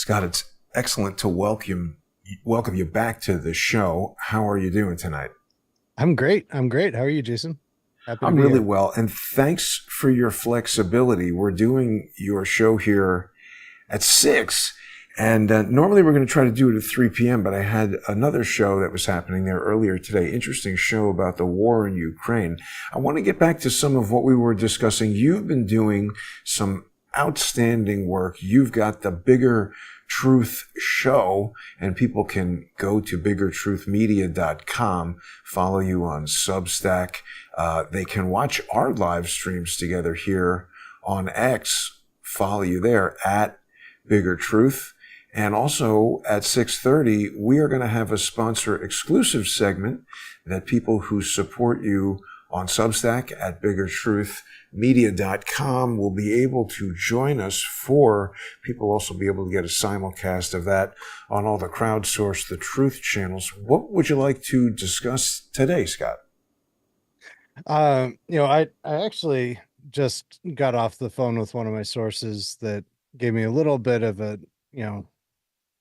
Scott, it's excellent to welcome you back to the show. How are you doing tonight? I'm great. I'm great. How are you, Jason? Happy to I'm be really here. well, and thanks for your flexibility. We're doing your show here at 6, and normally we're going to try to do it at 3 p.m., but I had another show that was happening there earlier today. Interesting show about the war in Ukraine. I want to get back to some of what we were discussing. You've been doing some outstanding work. You've got the Bigger Truth show, and people can go to biggertruthmedia.com, follow you on Substack. They can watch our live streams together here on X, follow you there at Bigger Truth. And also at 6:30, we are going to have a sponsor exclusive segment that people who support you on Substack at biggertruthmedia.com will be able to join us for. People will also be able to get a simulcast of that on all the Crowdsource, the Truth channels. What would you like to discuss today, Scott? I actually just got off the phone with one of my sources that gave me a little bit of a, you know,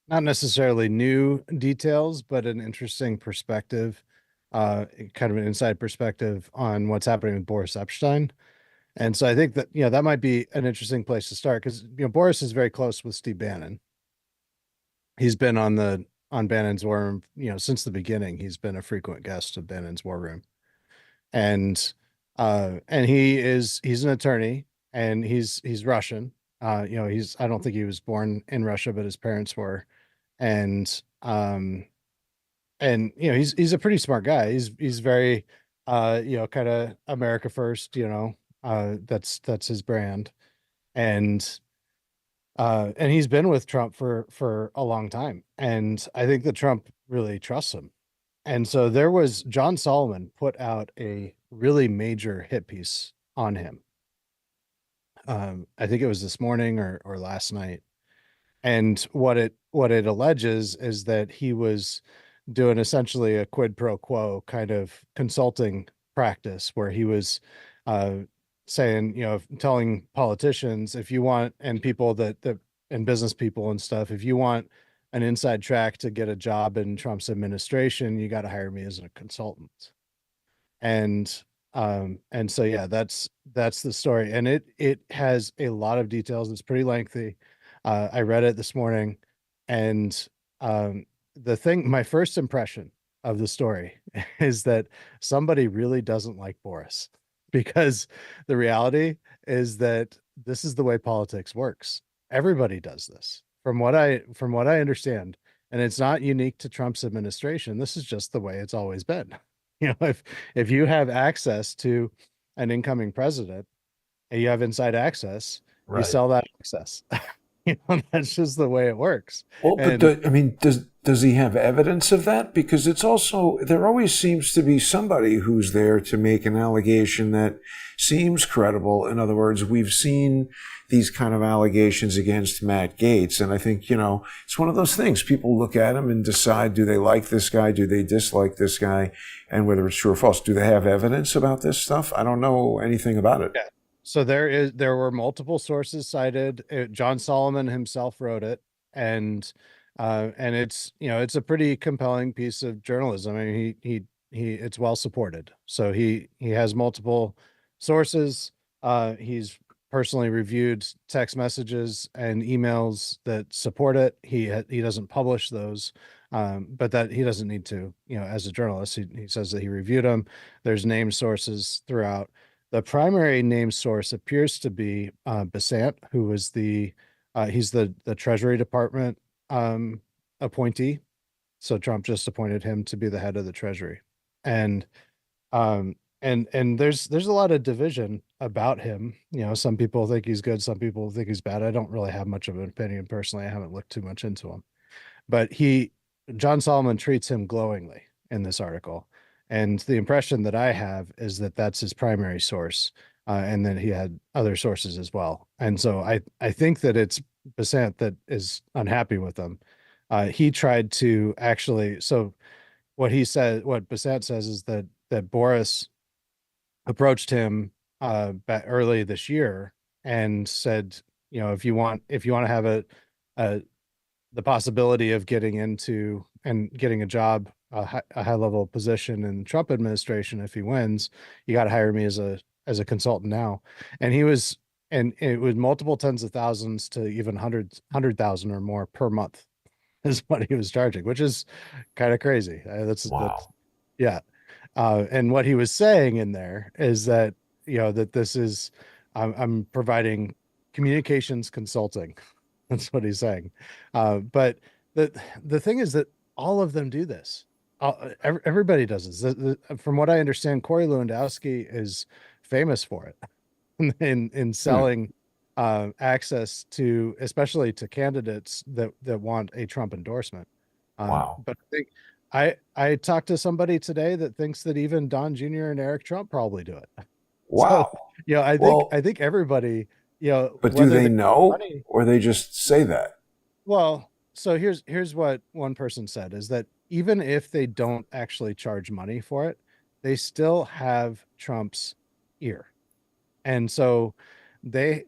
not necessarily new details, but an interesting perspective, kind of an inside perspective on what's happening with Boris Epshteyn. And so I think that, that might be an interesting place to start because, Boris is very close with Steve Bannon. He's been on Bannon's War Room, since the beginning. He's been a frequent guest of Bannon's War Room. And he's an attorney, and he's Russian. He's I don't think he was born in Russia, but his parents were. And he's a pretty smart guy. He's very kind of America first, that's his brand. And he's been with Trump for a long time. And I think that Trump really trusts him. And so there was John Solomon put out a really major hit piece on him. I think it was this morning or last night. And what it alleges is that he was doing essentially a quid pro quo kind of consulting practice where he was uh, saying, telling politicians if you want, and people that and business people and stuff, if you want an inside track to get a job in Trump's administration, you got to hire me as a consultant. And so yeah, that's the story, and it has a lot of details. It's pretty lengthy. I read it this morning, and my first impression of the story is that somebody really doesn't like Boris, because the reality is that this is the way politics works. Everybody does this, from what I understand, and it's not unique to Trump's administration. This is just the way it's always been. If you have access to an incoming president and you have inside access, you Right. sell that access. That's just the way it works. Well, but And does he have evidence of that? Because it's also, there always seems to be somebody who's there to make an allegation that seems credible. In other words, we've seen these kind of allegations against Matt Gaetz, and I think, it's one of those things. People look at him and decide, do they like this guy? Do they dislike this guy? And whether it's true or false. Do they have evidence about this stuff? I don't know anything about it. yeah. So there were multiple sources cited. John Solomon himself wrote it, and it's a pretty compelling piece of journalism. I mean, he it's well supported. So he has multiple sources. He's personally reviewed text messages and emails that support it. He doesn't publish those, but that he doesn't need to. As a journalist, he says that he reviewed them. There's named sources throughout. The primary name source appears to be Besant, who was he's the Treasury Department um, appointee. So Trump just appointed him to be the head of the Treasury, and there's a lot of division about him. Some people think he's good, some people think he's bad. I don't really have much of an opinion personally. I haven't looked too much into him, but John Solomon treats him glowingly in this article. And the impression that I have is that that's his primary source, and that he had other sources as well. And so I think that it's Besant that is unhappy with them. He tried to actually, so what Besant says is that Boris approached him back early this year and said, if you want to have a the possibility of getting into and getting a job, a high level position in the Trump administration. If he wins, you got to hire me as a consultant now. And he was, and it was multiple tens of thousands to even hundred thousand or more per month is what he was charging, which is kind of crazy. That's Wow. yeah. And what he was saying in there is that, that this is, I'm providing communications consulting. That's what he's saying. But the thing is that all of them do this. Everybody does this. From what I understand, Corey Lewandowski is famous for it in Hmm. selling access to, especially to candidates that want a Trump endorsement. Wow. But I think I talked to somebody today that thinks that even Don Jr. and Eric Trump probably do it. So, Wow. I Well, think everybody, but do whether they they know money, or they just say that? well, so here's what one person said is that even if they don't actually charge money for it, they still have Trump's ear. And so they,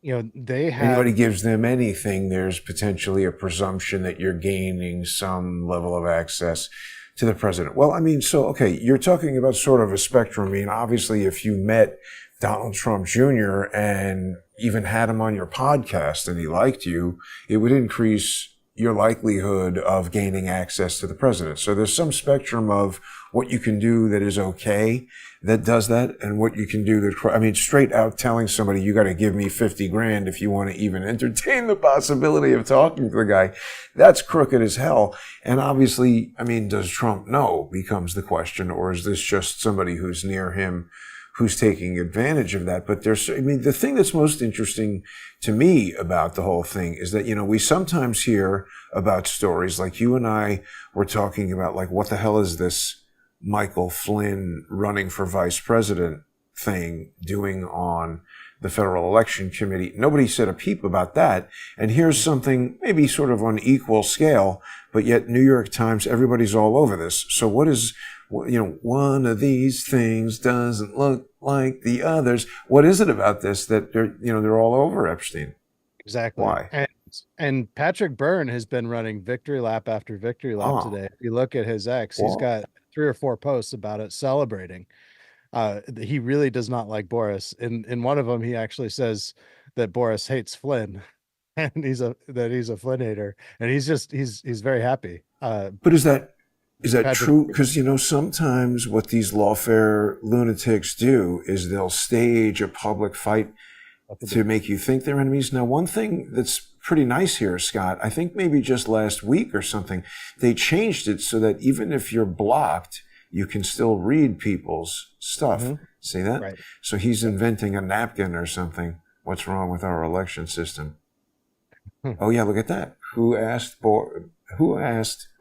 they Anybody have, gives them anything, there's potentially a presumption that you're gaining some level of access to the president. Well, I mean, so, okay, you're talking about sort of a spectrum. I mean, obviously, if you met Donald Trump Jr. and even had him on your podcast and he liked you, it would increase your likelihood of gaining access to the president. So there's some spectrum of what you can do that is okay that does that and what you can do that, I mean, straight out telling somebody you got to give me 50 grand if you want to even entertain the possibility of talking to the guy. That's crooked as hell. And obviously, I mean, does Trump know becomes the question, or is this just somebody who's near him who's taking advantage of that? But there's, I mean, the thing that's most interesting to me about the whole thing is that, we sometimes hear about stories like you and I were talking about, like, what the hell is this Michael Flynn running for vice president thing doing on the Federal Election Committee? Nobody said a peep about that. And here's something maybe sort of on equal scale, but yet New York Times, everybody's all over this. So what is, one of these things doesn't look like the others. What is it about this that they're all over Epshteyn? exactly. Why? And Patrick Byrne has been running victory lap after victory lap Oh, today. If you look at his X, he's well, got 3 or 4 posts about it celebrating. He really does not like Boris. In one of them, he actually says that Boris hates Flynn and he's a Flynn hater. And he's very happy. but is that Patrick, true? Because sometimes what these lawfare lunatics do is they'll stage a public fight to make you think they're enemies. Now, one thing that's pretty nice here, Scott, I think maybe just last week or something, they changed it so that even if you're blocked, you can still read people's stuff. Mhm. See that? Right. So he's inventing a napkin or something. What's wrong with our election system? Hmm. Oh yeah, look at that. Who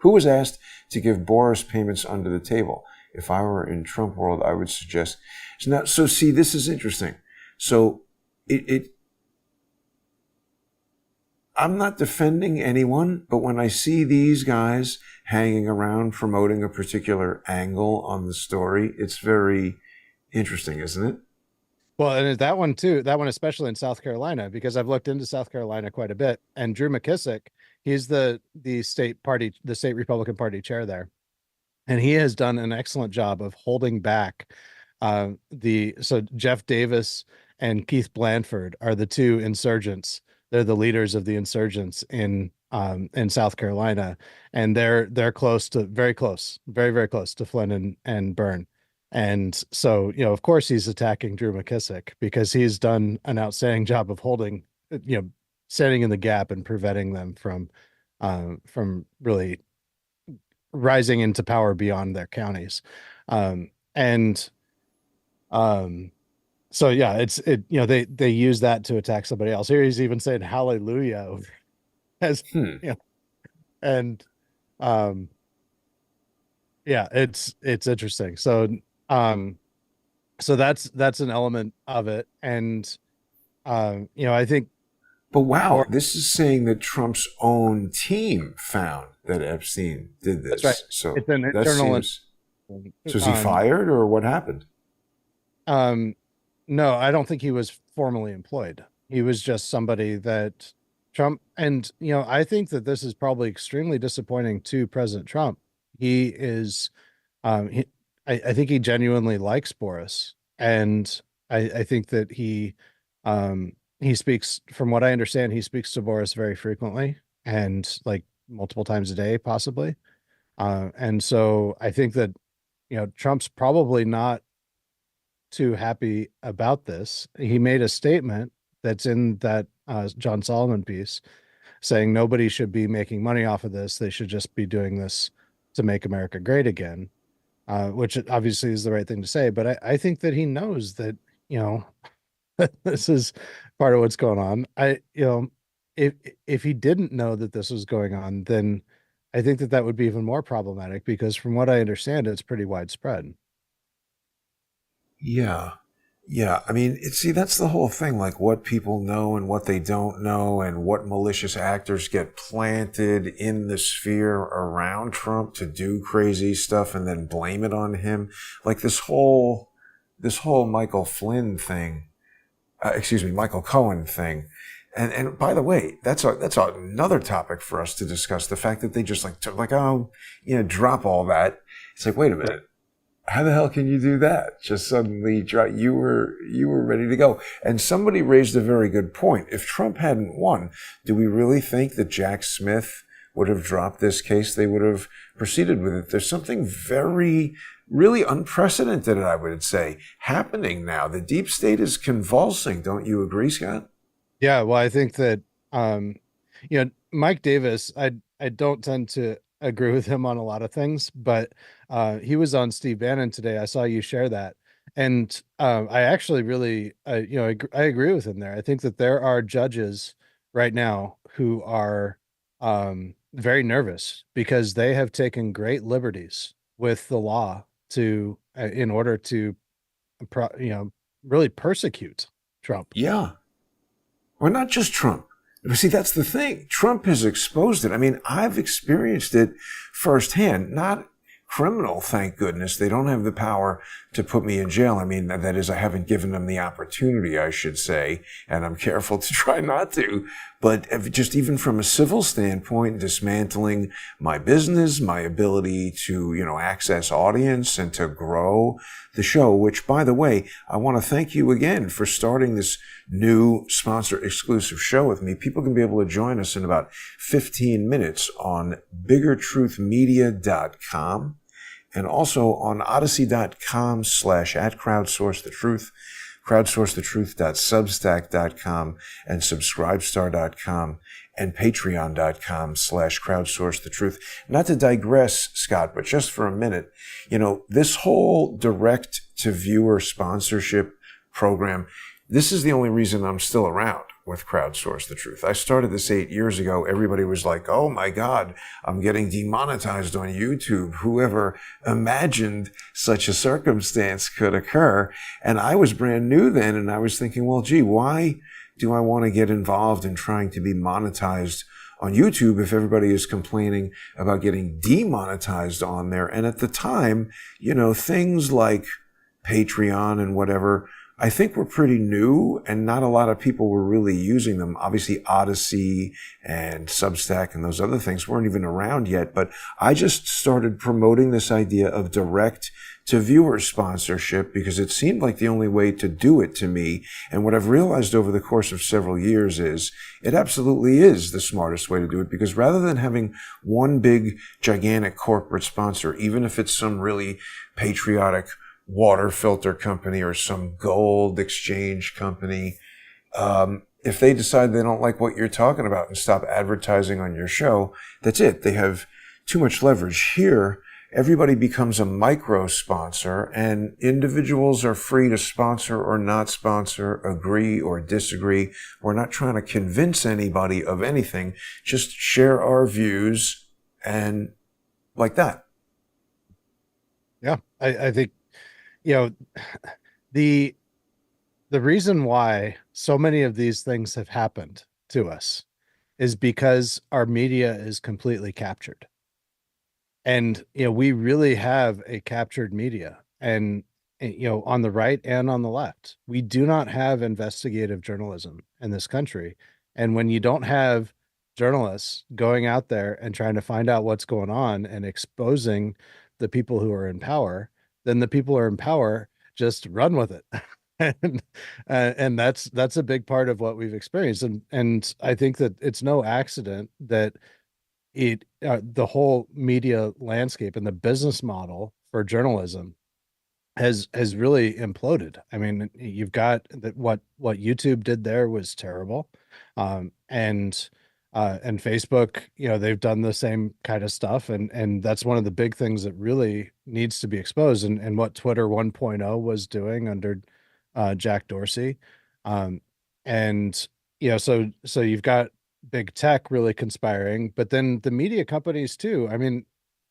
was asked to give Boris payments under the table? If I were in Trump world, I would suggest. So see, this is interesting. So it I'm not defending anyone, but when I see these guys hanging around promoting a particular angle on the story, it's very interesting, isn't it? Well, and that one too, that one especially in South Carolina, because I've looked into South Carolina quite a bit. And Drew McKissick, he's the state party, the state Republican Party chair there. And he has done an excellent job of holding back the so Jeff Davis and Keith Blanford are the two insurgents. They're the leaders of the insurgents in South Carolina, and they're close to very close, very close to Flynn and Byrne. And so, of course, he's attacking Drew McKissick because he's done an outstanding job of holding, standing in the gap and preventing them from really rising into power beyond their counties. And so yeah, they use that to attack somebody else. Here he's even saying hallelujah as Hmm. and um yeah, it's interesting. Um so that's an element of it. And I think But wow, Bor this is saying that Trump's own team found that Epstein did that's right. this. So It's an that internal seems. So is he um fired or what happened? um no, I don't think he was formally employed. He was just somebody that Trump, and I think that this is probably extremely disappointing to President Trump. He is, he, I think he genuinely likes Boris, and I think that he speaks, from what I understand, he speaks to Boris very frequently and like multiple times a day, possibly. And so I think that Trump's probably not too happy about this. He made a statement that's in that John Solomon piece saying nobody should be making money off of this. They should just be doing this to make America great again, which obviously is the right thing to say. But I think that he knows that, you know, this is part of what's going on. If he didn't know that this was going on, then I think that that would be even more problematic because from what I understand, it's pretty widespread. Yeah. Yeah. I mean, see, that's the whole thing, like what people know and what they don't know, and what malicious actors get planted in the sphere around Trump to do crazy stuff and then blame it on him. Like this whole Michael Flynn thing, excuse me, Michael Cohen thing. And by the way, that's another topic for us to discuss. The fact that they just like took like, oh, drop all that. It's like, wait a minute, how the hell can you do that? Just suddenly drop. You were ready to go. And somebody raised a very good point. If Trump hadn't won, do we really think that Jack Smith would have dropped this case? They would have proceeded with it. There's something very, really unprecedented, I would say, happening now. The deep state is convulsing. Don't you agree, Scott? Yeah, well, I think that Mike Davis, I don't tend to agree with him on a lot of things, but he was on Steve Bannon today. I saw you share that. And I actually really I agree with him there. I think that there are judges right now who are very nervous because they have taken great liberties with the law to in order to really persecute Trump. Yeah. Or not just Trump. But see, that's the thing. Trump has exposed it. I mean, I've experienced it firsthand, not criminal, thank goodness. They don't have the power to put me in jail. I mean, that is, I haven't given them the opportunity, I should say, and I'm careful to try not to. But just even from a civil standpoint, dismantling my business, my ability to, access audience and to grow the show, which, by the way, I want to thank you again for starting this new sponsor exclusive show with me. People can be able to join us in about 15 minutes on biggertruthmedia.com. And also on odyssey.com/@crowdsourcethetruth, crowdsourcethetruth.substack.com, and subscribestar.com, and patreon.com/crowdsourcethetruth. Not to digress, Scott, but just for a minute, this whole direct to viewer sponsorship program, this is the only reason I'm still around with Crowdsource the Truth. I started this 8 years ago. Everybody was like, oh my God, I'm getting demonetized on YouTube. Whoever imagined such a circumstance could occur? And I was brand new then, and I was thinking, well, gee, why do I want to get involved in trying to be monetized on YouTube if everybody is complaining about getting demonetized on there? And at the time, things like Patreon and whatever, I think we're pretty new, and not a lot of people were really using them. Obviously, Odyssey and Substack and those other things weren't even around yet, but I just started promoting this idea of direct to viewer sponsorship because it seemed like the only way to do it to me. And what I've realized over the course of several years is it absolutely is the smartest way to do it, because rather than having one big, gigantic corporate sponsor, even if it's some really patriotic water filter company or some gold exchange company, if they decide they don't like what you're talking about and stop advertising on your show, that's it. They have too much leverage. Here, everybody becomes a micro sponsor, and individuals are free to sponsor or not sponsor, agree or disagree. We're not trying to convince anybody of anything, just share our views and like that. Yeah, I think you know the the reason why so many of these things have happened to us is because our media is completely captured. And we really have a captured media, and on the right and on the left. We do not have investigative journalism in this country. And when you don't have journalists going out there and trying to find out what's going on and exposing the people who are in power, then the people who are in power just run with it. And and that's a big part of what we've experienced. And I think that it's no accident that the whole media landscape and the business model for journalism has really imploded. I mean, you've got that what YouTube did there was terrible. And Facebook, they've done the same kind of stuff, and that's one of the big things that really needs to be exposed, and what Twitter 1.0 was doing under Jack Dorsey. And so you've got big tech really conspiring, but then the media companies too. I mean,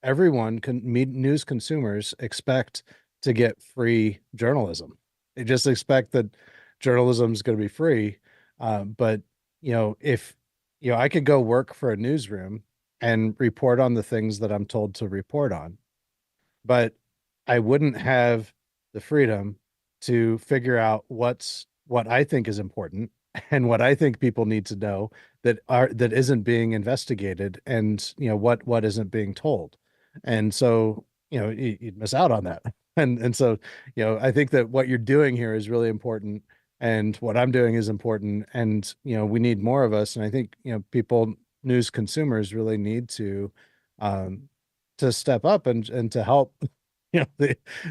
news consumers expect to get free journalism. They just expect that journalism is going to be free. But if I could go work for a newsroom and report on the things that I'm told to report on, but I wouldn't have the freedom to figure out what I think is important and what I think people need to know that isn't being investigated, and what isn't being told. And so you'd miss out on that. And so I think that what you're doing here is really important, and what I'm doing is important, and we need more of us. And I think news consumers really need to step up and to help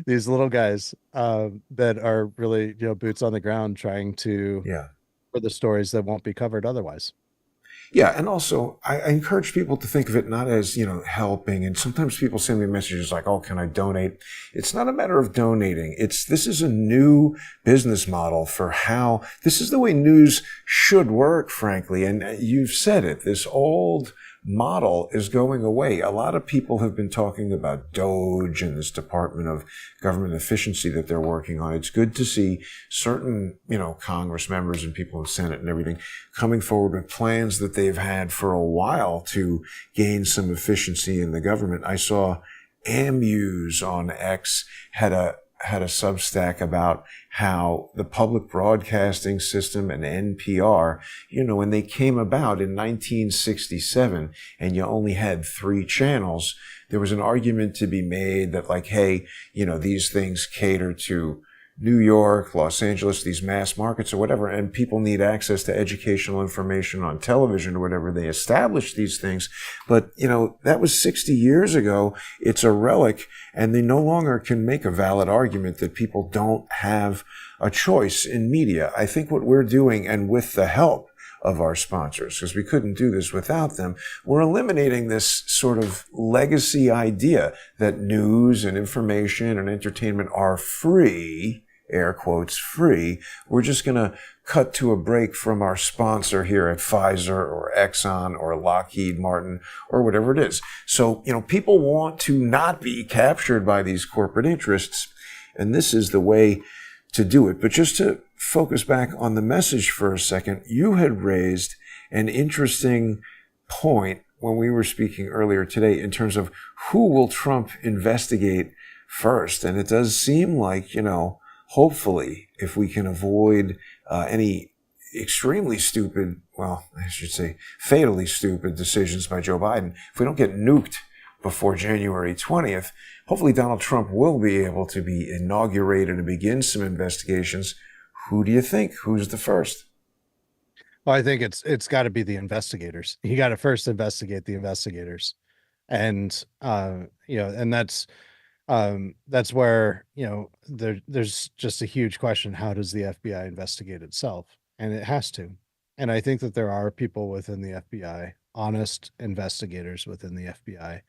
these little guys that are really boots on the ground trying to Yeah. for the stories that won't be covered otherwise. Yeah, and also I encourage people to think of it not as, helping. And sometimes people send me messages like, "Oh, can I donate?" It's not a matter of donating. This is a new business model for how this is the way news should work, frankly. And you've said it. This old model is going away. A lot of people have been talking about Doge and this Department of Government Efficiency that they're working on. It's good to see certain, Congress members and people in the Senate and everything coming forward with plans that they've had for a while to gain some efficiency in the government. I saw Amuse on X had a Substack about how the public broadcasting system and NPR, when they came about in 1967 and you only had 3 channels, there was an argument to be made that like, hey, these things cater to New York, Los Angeles, these mass markets or whatever, and people need access to educational information on television or whatever. They established these things. But, that was 60 years ago. It's a relic, and they no longer can make a valid argument that people don't have a choice in media. I think what we're doing, and with the help of our sponsors, because we couldn't do this without them, we're eliminating this sort of legacy idea that news and information and entertainment are free, air quotes, free. We're just going to cut to a break from our sponsor here at Pfizer or Exxon or Lockheed Martin or whatever it is. So, people want to not be captured by these corporate interests, and this is the way to do it. But just to focus back on the message for a second, you had raised an interesting point when we were speaking earlier today in terms of who will Trump investigate first. And it does seem like, hopefully, if we can avoid any extremely stupid, well, I should say fatally stupid decisions by Joe Biden, if we don't get nuked before January 20th, hopefully Donald Trump will be able to be inaugurated and begin some investigations. Who do you think? Who's the first? Well, I think it's got to be the investigators. You got to first investigate the investigators, and and that's where there's just a huge question: how does the FBI investigate itself? And it has to. And I think that there are people within the FBI, honest investigators within the FBI,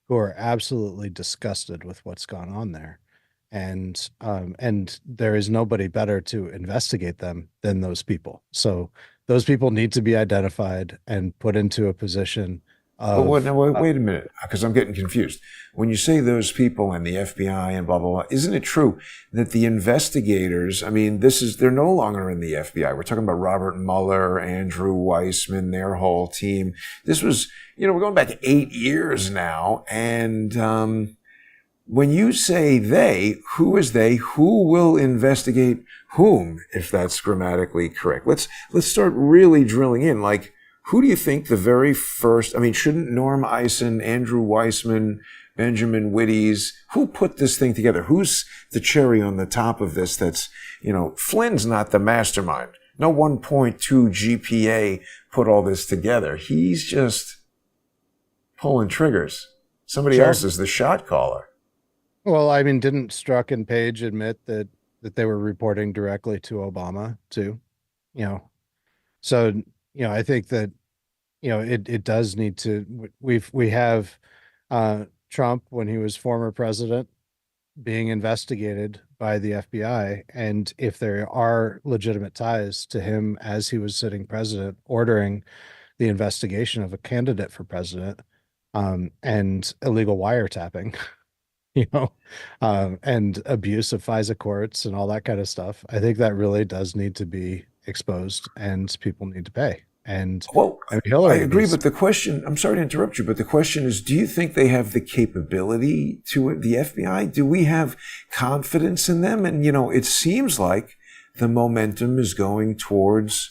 who are absolutely disgusted with what's gone on there. And there is nobody better to investigate them than those people. So those people need to be identified and put into a position of. But wait a minute, because I'm getting confused. When you say those people and the FBI and blah, blah, blah, isn't it true that the investigators, I mean, they're no longer in the FBI. We're talking about Robert Mueller, Andrew Weissman, their whole team. This was, we're going back 8 years now. And, when you say they, who is they? Who will investigate whom, if that's grammatically correct? Let's start really drilling in. Like, who do you think the very first? I mean, shouldn't Norm Eisen, Andrew Weissman, Benjamin Witties, who put this thing together? Who's the cherry on the top of this? That's, Flynn's not the mastermind. No 1.2 GPA put all this together. He's just pulling triggers. Somebody else is the shot caller. Well, I mean, didn't Strzok and Page admit that they were reporting directly to Obama too? You know, so I think that it does need to. We have Trump, when he was former president, being investigated by the FBI, and if there are legitimate ties to him as he was sitting president, ordering the investigation of a candidate for president, and illegal wiretapping. And abuse of FISA courts and all that kind of stuff. I think that really does need to be exposed, and people need to pay. And well, Hillary I agree, but the question, I'm sorry to interrupt you, but the question is, do you think they have the capability to it, the FBI? Do we have confidence in them? And, it seems like the momentum is going towards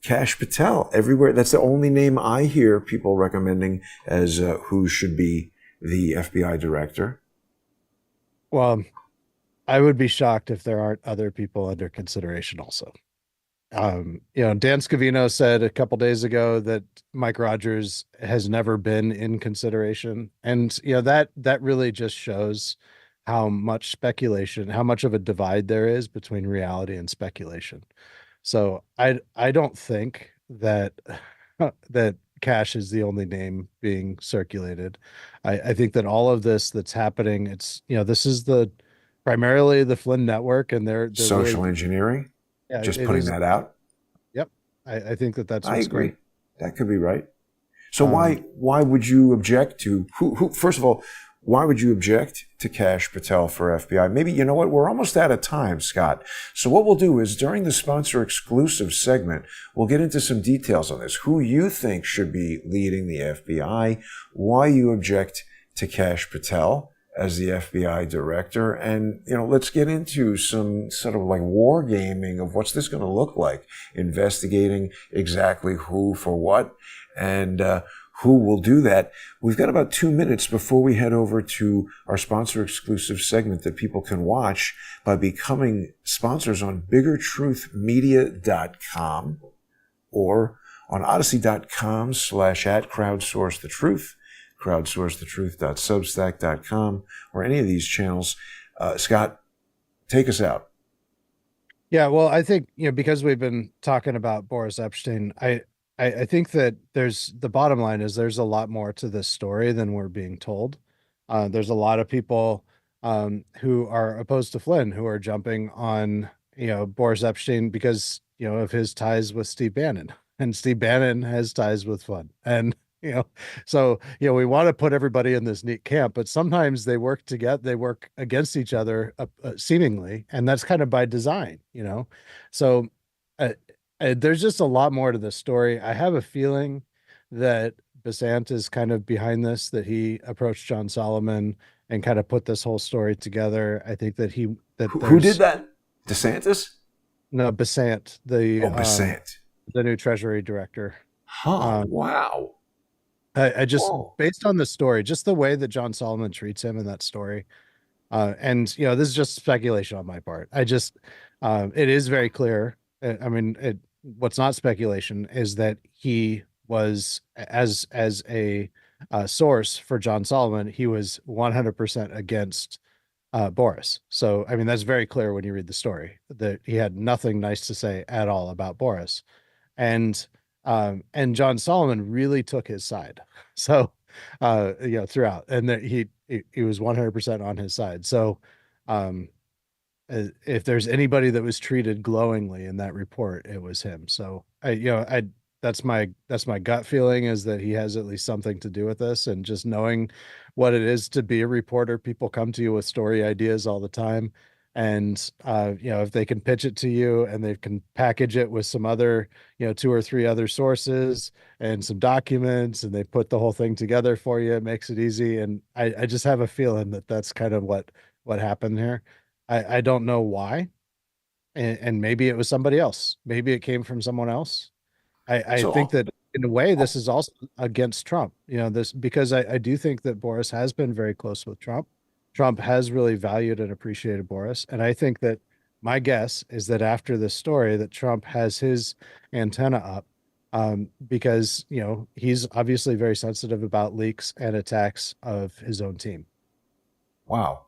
Kash Patel everywhere. That's the only name I hear people recommending as who should be the FBI director. Well, I would be shocked if there aren't other people under consideration also. Dan Scavino said a couple days ago that Mike Rogers has never been in consideration. And, that really just shows how much speculation, how much of a divide there is between reality and speculation. So I don't think that that Kash is the only name being circulated. I think that all of this that's happening, this is primarily the Flynn network, and they're social really, engineering. yeah, Just putting that out. Yep. I think that's I what's agree. going. That could be right. So why would you object to who first of all, why would you object to Kash Patel for FBI? Maybe, you know what? We're almost out of time, Scott. So what we'll do is during the sponsor exclusive segment, we'll get into some details on this. Who you think should be leading the FBI, why you object to Kash Patel as the FBI director. And, let's get into some sort of like wargaming of what's this going to look like, investigating exactly who for what, and who will do that. We've got about 2 minutes before we head over to our sponsor exclusive segment that people can watch by becoming sponsors on biggertruthmedia.com or on odyssey.com/@crowdsourcethetruth, crowdsourcethetruth.substack.com, or any of these channels. Scott, take us out. Yeah, well, I think, because we've been talking about Boris Epshteyn, I think that the bottom line is there's a lot more to this story than we're being told. There's a lot of people who are opposed to Flynn who are jumping on, Boris Epshteyn because, of his ties with Steve Bannon, and Steve Bannon has ties with Flynn. And, so, we want to put everybody in this neat camp, but sometimes they work together, they work against each other, seemingly, and that's kind of by design, So, there's just a lot more to this story. I have a feeling that Besant is kind of behind this, that he approached John Solomon and kind of put this whole story together. I think that who did that? DeSantis? No, Besant, Besant, the new Treasury director. Wow. I just, based on the story, just the way that John Solomon treats him in that story. And, this is just speculation on my part. It is very clear. I mean, what's not speculation is that he was, as a source for John Solomon, he was 100% against Boris. So, I mean, that's very clear when you read the story, that he had nothing nice to say at all about Boris. And John Solomon really took his side. So, throughout, and that he was 100% on his side. So, if there's anybody that was treated glowingly in that report, it was him. So that's my gut feeling, is that he has at least something to do with this. And just knowing what it is to be a reporter, people come to you with story ideas all the time. And if they can pitch it to you and they can package it with some other, two or three other sources and some documents, and they put the whole thing together for you, it makes it easy. And I just have a feeling that that's kind of what happened here. I don't know why, and maybe it was somebody else. Maybe it came from someone else. I think So that in a way this is also against Trump, this because I do think that Boris has been very close with Trump. Trump has really valued and appreciated Boris. And I think that my guess is that after this story that Trump has his antenna up, because, he's obviously very sensitive about leaks and attacks of his own team. wow.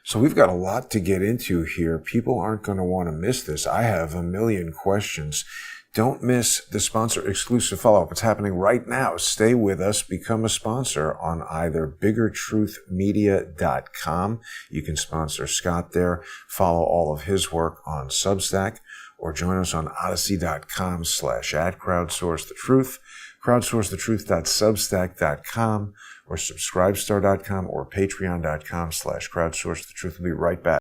So we've got a lot to get into here. People aren't going to want to miss this. I have a million questions. Don't miss the sponsor exclusive follow-up. It's happening right now. Stay with us. Become a sponsor on either biggertruthmedia.com. You can sponsor Scott there. Follow all of his work on Substack, or join us on odyssey.com/@crowdsourcethetruth, crowdsourcethetruth.substack.com, or subscribestar.com, or patreon.com/crowdsourcethetruth. We'll be right back.